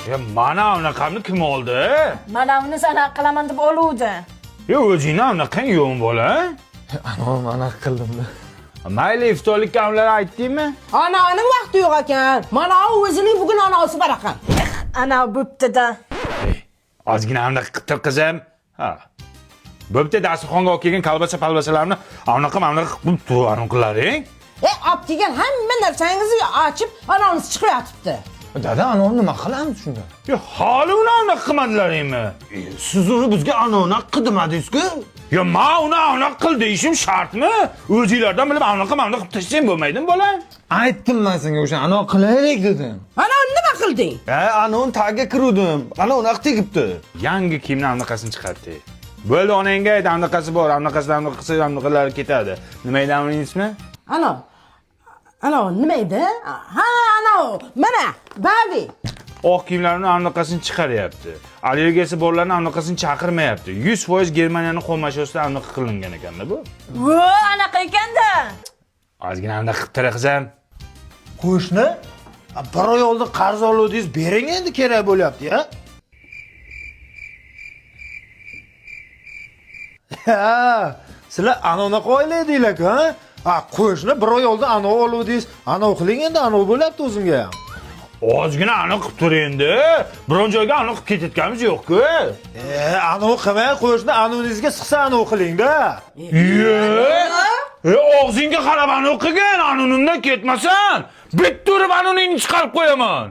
Ya mana unaqamni kim oldi? Mana uni sana qilaman deb oluvdi. Ya o'zingni unaqang yo'q bola. Anom anaqa qildim-da. Mayli iftorlikka amlar aytdingmi? Ananing vaqti yo'q ekan. Mana o'zining bugun anasi bor ekan. Ana bo'pti-da. Ozgina anaqa qilib qizim. Ha. Bo'pti, dasturxonga olib kelgan kalbasa-palbasalarni anaqa qilib turib qilaring. Olib kelgan hamma narsangizni ochib, anangiz chiqib yotibdi. Dada, anom nima qilamiz shunda? Ya hali uni anaqa qilmadilaringmi? Siz uni bizga anona qilmadingiz-ku. Ya men uni anaqa qil deyishim shartmi? O'zingizlardan bilib anaqa qilib tashlashim bo'lmaydimi bola? Aytdim men senga o'sha anona qilaylik dedim. Ana nima qilding? Anon tagiga kiruvdim. Ana unaqa tegibdi. Yangi kiyimni anaqasini chiqardi. Bo'ldi, onangga ayt, anaqasi bor, anaqasidan qilsa anaqalar ketadi. Nima edi uning ismi? Ana nima edi? Ha, ana mana Babi. Oq kiyimlarni anaqasini chiqaryapti. Allergiyasi borlarni anaqasini chaqirmayapti. 100% Germaniyani xomashosida anaqa qilingan ekan-da bu. Vo, anaqa ekanda. Ozgina anaqa qilib tara qizim. Qo'shni, bir oy oldin qarz oluvdingiz, bering endi kerak bo'lyapti-ya. Ha, sizlar anona qo'yladinglar-ku, ha? Qo'shni bir oy oldin ana oluvdingiz, ana qiling endi, ana bo'lyapti o'zimga ham. Ozgina aniq qilib tur endi. Biron joyga aniq qilib ketayotganimiz yo'q-ku. Ana qilmay, qo'shni anoningizga siqsa ana qiling-da. Og'zingga qarab aniq qilgan, anonimdan ketmasan. Bitta urib anoningni chiqarib qo'yaman.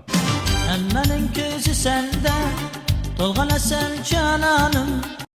Hammaning ko'zi senda, to'lg'anasan jononim.